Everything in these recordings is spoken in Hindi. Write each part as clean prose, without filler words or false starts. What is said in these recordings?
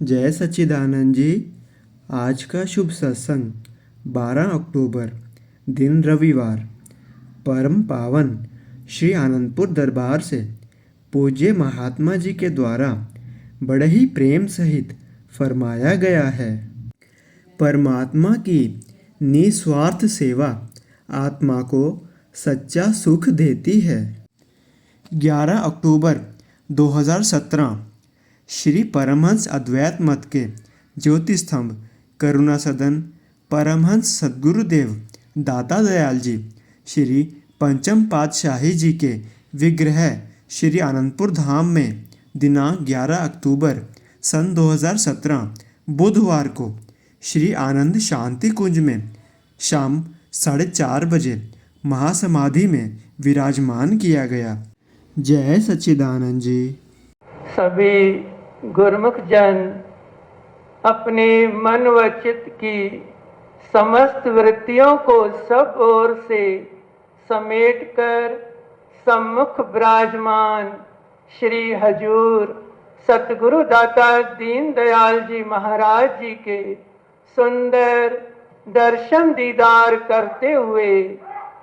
जय सच्चिदानंद जी। आज का शुभ सत्संग 12 अक्टूबर, दिन रविवार, परम पावन श्री आनंदपुर दरबार से पूज्य महात्मा जी के द्वारा बड़े ही प्रेम सहित फरमाया गया है। परमात्मा की निस्वार्थ सेवा आत्मा को सच्चा सुख देती है। 11 अक्टूबर 2017 श्री परमहंस अद्वैत मत के ज्योति स्तंभ करुणा सदन परमहंस सद्गुरुदेव दाता दयाल जी श्री पंचम पातशाही जी के विग्रह श्री आनंदपुर धाम में दिनांक 11 अक्टूबर सन 2017 बुधवार को श्री आनंद शांति कुंज में शाम 4:30 बजे महासमाधि में विराजमान किया गया। जय सच्चिदानंद जी। सभी गुरमुख जन अपने मन व चित्त की समस्त वृत्तियों को सब ओर से समेटकर सम्मुख विराजमान श्री हजूर सतगुरु दाता दीन दयाल जी महाराज जी के सुंदर दर्शन दीदार करते हुए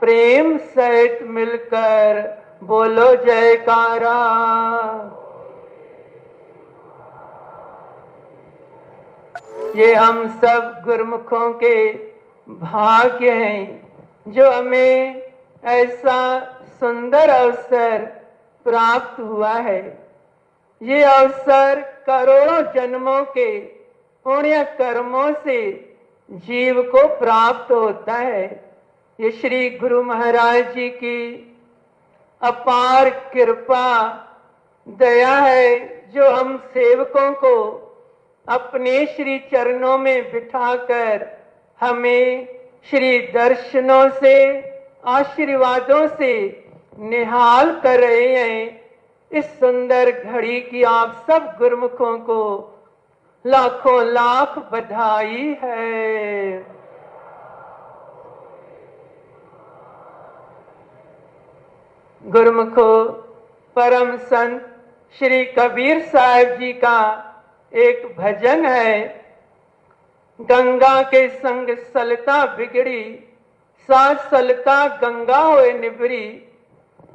प्रेम सहित मिलकर बोलो जयकारा। ये हम सब गुरमुखों के भाग्य हैं जो हमें ऐसा सुंदर अवसर प्राप्त हुआ है। ये अवसर करोड़ों जन्मों के पुण्य कर्मों से जीव को प्राप्त होता है। ये श्री गुरु महाराज जी की अपार कृपा दया है जो हम सेवकों को अपने श्री चरणों में बिठाकर हमें श्री दर्शनों से आशीर्वादों से निहाल कर रहे हैं। इस सुंदर घड़ी की आप सब गुरमुखों को लाखों लाख बधाई है। गुरमुखों, परम संत श्री कबीर साहब जी का एक भजन है। गंगा के संग सलता बिगड़ी, साथ सलता गंगा होए निबरी।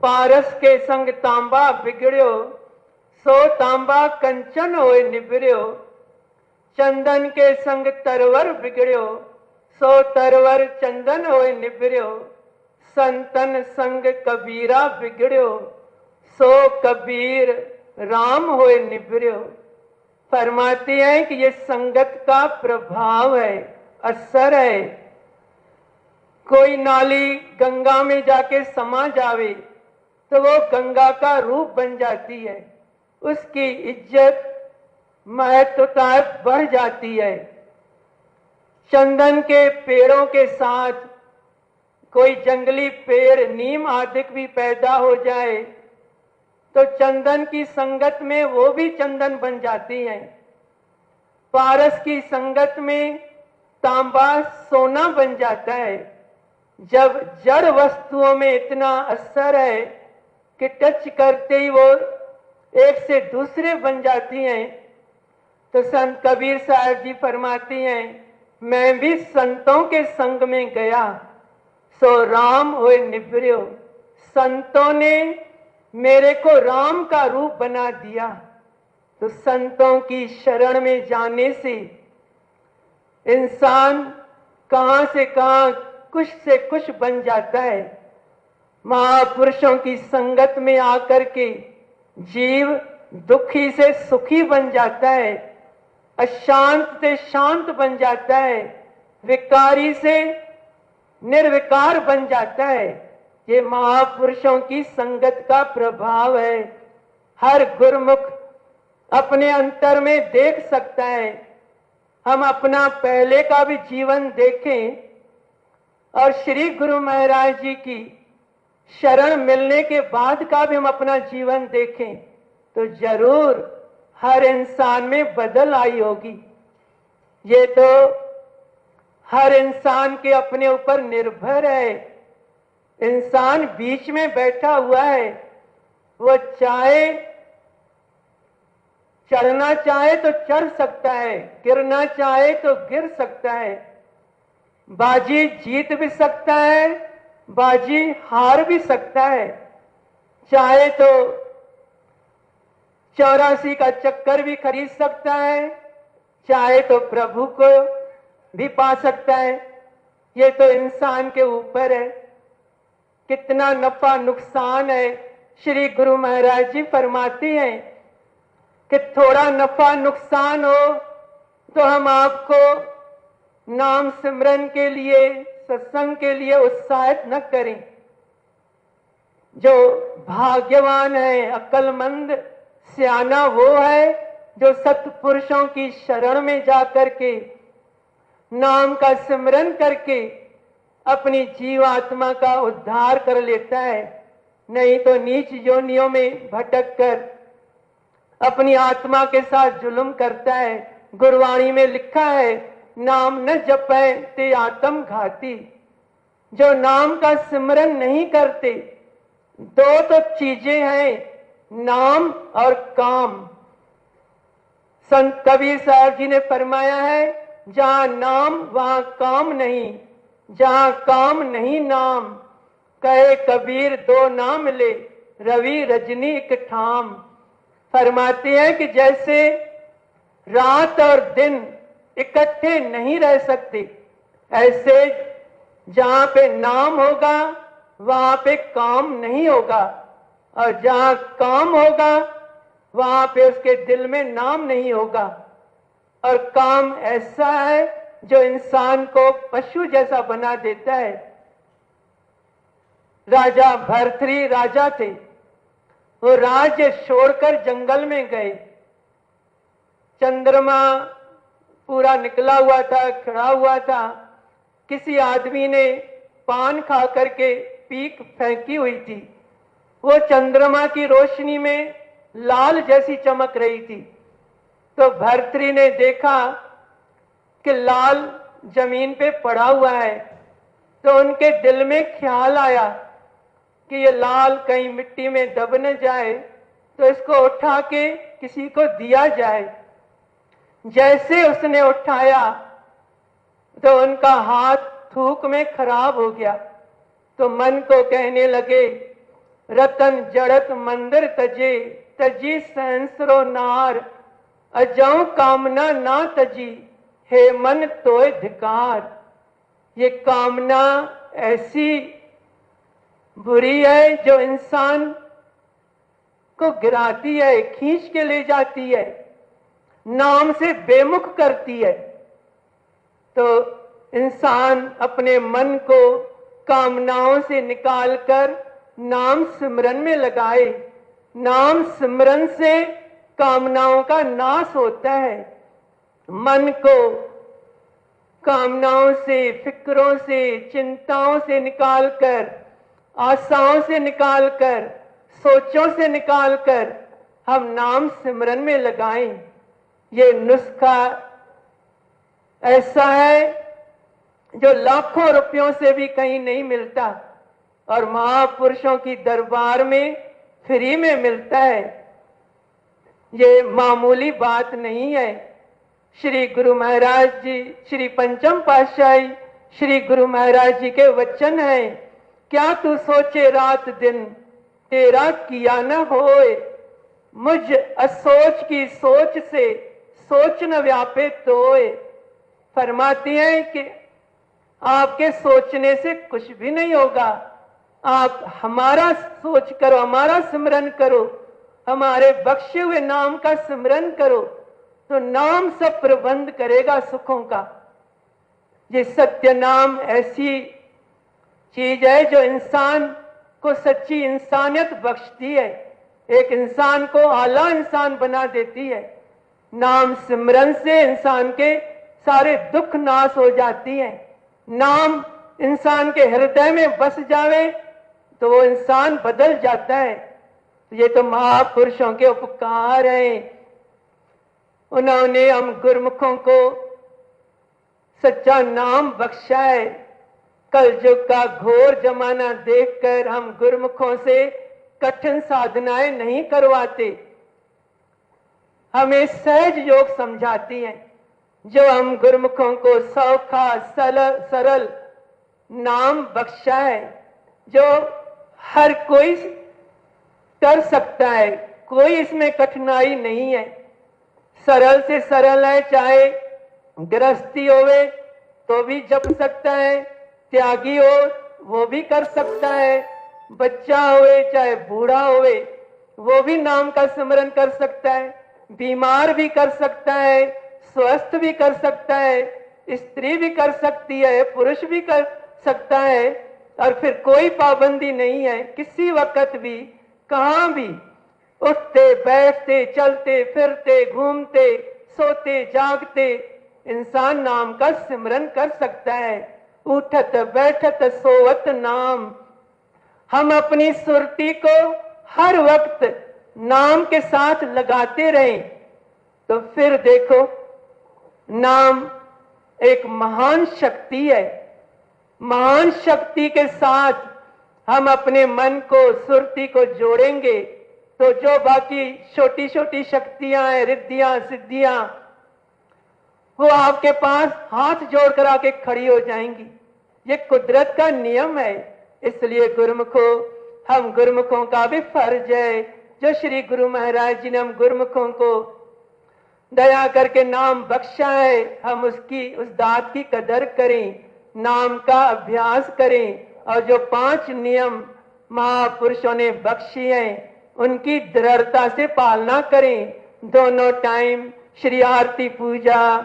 पारस के संग तांबा बिगड़्यो, सो तांबा कंचन होए निबर्यो। चंदन के संग तरवर बिगड़्यो, सो तरवर चंदन होए निबर्यो। संतन संग कबीरा बिगड़्यो, सो कबीर राम होए निबर्यो। फरमाते हैं कि ये संगत का प्रभाव है, असर है। कोई नाली गंगा में जाके समा जावे तो वो गंगा का रूप बन जाती है, उसकी इज्जत महत्वता बढ़ जाती है। चंदन के पेड़ों के साथ कोई जंगली पेड़ नीम आदि भी पैदा हो जाए तो चंदन की संगत में वो भी चंदन बन जाती हैं। पारस की संगत में तांबा सोना बन जाता है। जब जड़ वस्तुओं में इतना असर है कि टच करते ही वो एक से दूसरे बन जाती हैं, तो संत कबीर साहब जी फरमाती हैं, मैं भी संतों के संग में गया, सो राम होए निबर्यो। संतों ने मेरे को राम का रूप बना दिया। तो संतों की शरण में जाने से इंसान कहां से कहां, कुछ से कुछ बन जाता है। महापुरुषों की संगत में आकर के जीव दुखी से सुखी बन जाता है, अशांत से शांत बन जाता है, विकारी से निर्विकार बन जाता है। ये महापुरुषों की संगत का प्रभाव है। हर गुरमुख अपने अंतर में देख सकता है। हम अपना पहले का भी जीवन देखें और श्री गुरु महाराज जी की शरण मिलने के बाद का भी हम अपना जीवन देखें तो जरूर हर इंसान में बदल आई होगी। ये तो हर इंसान के अपने ऊपर निर्भर है। इंसान बीच में बैठा हुआ है, वो चाहे चढ़ना चाहे तो चढ़ सकता है, गिरना चाहे तो गिर सकता है। बाजी जीत भी सकता है, बाजी हार भी सकता है। चाहे तो 84 का चक्कर भी खरीद सकता है, चाहे तो प्रभु को भी पा सकता है। ये तो इंसान के ऊपर है, कितना नफा नुकसान है। श्री गुरु महाराज जी फरमाते हैं कि थोड़ा नफा नुकसान हो तो हम आपको नाम सिमरन के लिए, सत्संग के लिए उत्साहित न करें। जो भाग्यवान है, अक्लमंद सियाना वो है जो सत्पुरुषों की शरण में जाकर के नाम का सिमरन करके अपनी जीवात्मा का उद्धार कर लेता है। नहीं तो नीच योनियों में भटक कर अपनी आत्मा के साथ जुल्म करता है। गुरवाणी में लिखा है, नाम न जपै ते आत्म घाती। जो नाम का सिमरन नहीं करते, दो तो चीजें हैं, नाम और काम। संत कबीर साहब जी ने फरमाया है, जहां नाम वहां काम नहीं, जहां काम नहीं नाम। कहे कबीर दो नाम ले, रवि रजनी एक ठाम। फरमाते हैं कि जैसे रात और दिन इकट्ठे नहीं रह सकते, ऐसे जहां पे नाम होगा वहां पे काम नहीं होगा, और जहां काम होगा वहां पे उसके दिल में नाम नहीं होगा। और काम ऐसा है जो इंसान को पशु जैसा बना देता है। राजा भर्तृहरि राजा थे, वो राज्य छोड़कर जंगल में गए। चंद्रमा पूरा निकला हुआ था, खड़ा हुआ था। किसी आदमी ने पान खा करके पीक फेंकी हुई थी, वो चंद्रमा की रोशनी में लाल जैसी चमक रही थी। तो भर्तृहरि ने देखा कि लाल जमीन पे पड़ा हुआ है, तो उनके दिल में ख्याल आया कि ये लाल कहीं मिट्टी में दब न जाए, तो इसको उठा के किसी को दिया जाए। जैसे उसने उठाया तो उनका हाथ थूक में खराब हो गया। तो मन को कहने लगे, रतन जड़त मंदिर तजे, तजी सहस्रो नार। अजाऊं कामना ना तजी, हे मन तोय धिकार। ये कामना ऐसी बुरी है जो इंसान को गिराती है, खींच के ले जाती है, नाम से बेमुख करती है। तो इंसान अपने मन को कामनाओं से निकालकर नाम सिमरन में लगाए। नाम सिमरन से कामनाओं का नाश होता है। मन को कामनाओं से, फिक्रों से, चिंताओं से निकालकर, आशाओं से निकालकर, सोचों से निकालकर हम नाम सिमरन में लगाएं। ये नुस्खा ऐसा है जो लाखों रुपयों से भी कहीं नहीं मिलता, और महापुरुषों की दरबार में फ्री में मिलता है। ये मामूली बात नहीं है। श्री गुरु महाराज जी, श्री पंचम पातशाही श्री गुरु महाराज जी के वचन हैं, क्या तू सोचे रात दिन तेरा किया न होए। मुझ असोच की सोच से सोच न व्यापे तोए। फरमाती हैं कि आपके सोचने से कुछ भी नहीं होगा। आप हमारा सोच करो, हमारा सिमरन करो, हमारे बख्शे हुए नाम का सिमरन करो, तो नाम सब प्रबंध करेगा सुखों का। ये सत्य नाम ऐसी चीज है जो इंसान को सच्ची इंसानियत बख्शती है, एक इंसान को आला इंसान बना देती है। नाम सिमरन से इंसान के सारे दुख नाश हो जाती हैं। नाम इंसान के हृदय में बस जावे तो वो इंसान बदल जाता है। ये तो महापुरुषों के उपकार हैं। उन्होंने हम गुरमुखों को सच्चा नाम बख्शा है। कल युग का घोर जमाना देखकर हम गुरमुखों से कठिन साधनाएं नहीं करवाते। हमें सहज योग समझाती हैं, जो हम गुरुमुखों को सौखा सरल नाम बख्शा है, जो हर कोई कर सकता है, कोई इसमें कठिनाई नहीं है। सरल से सरल है, चाहे गृहस्थी होवे तो भी जप सकता है, त्यागी हो वो भी कर सकता है, बच्चा होवे चाहे बूढ़ा होवे वो भी नाम का स्मरण कर सकता है, बीमार भी कर सकता है, स्वस्थ भी कर सकता है, स्त्री भी कर सकती है, पुरुष भी कर सकता है। और फिर कोई पाबंदी नहीं है, किसी वक्त भी कहां भी उठते बैठते चलते फिरते घूमते सोते जागते इंसान नाम का सिमरन कर सकता है। उठत बैठत सोवत नाम। हम अपनी सुरती को हर वक्त नाम के साथ लगाते रहें तो फिर देखो, नाम एक महान शक्ति है। महान शक्ति के साथ हम अपने मन को सुरती को जोड़ेंगे तो जो बाकी छोटी छोटी शक्तियां हैं, रिद्धियां सिद्धियां, वो आपके पास हाथ जोड़कर आके खड़ी हो जाएंगी। ये कुदरत का नियम है। इसलिए गुरुमुखों, हम गुरुमुखों का भी फर्ज है, जो श्री गुरु महाराज जी ने हम गुरुमुखों को दया करके नाम बख्शा है, हम उसकी उस दात की कदर करें, नाम का अभ्यास करें और जो 5 नियम महापुरुषों ने बख्शी हैं उनकी दृढ़ता से पालना करें। दोनों टाइम श्री आरती पूजा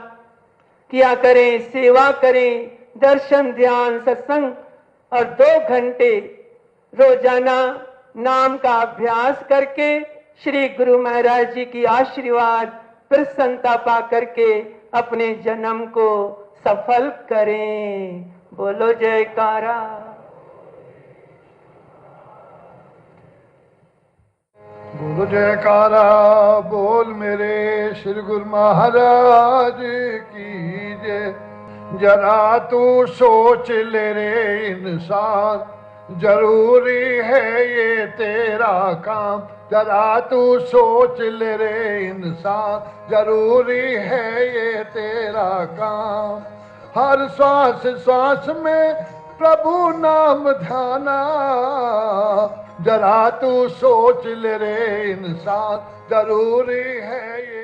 किया करें, सेवा करें, दर्शन ध्यान सत्संग और 2 घंटे रोजाना नाम का अभ्यास करके श्री गुरु महाराज जी की आशीर्वाद प्रसन्नता पा करके अपने जन्म को सफल करें। बोलो जयकारा। बोलो जयकारा, बोल मेरे श्री गुरु महाराज की जय। जरा तू सोच ले रे इंसान, जरूरी है ये तेरा काम। जरा तू सोच ले रे इंसान, जरूरी है ये तेरा काम। हर श्वास श्वास में प्रभु नाम ध्याना, जरा तू सोच ले रे इंसान, जरूरी है ये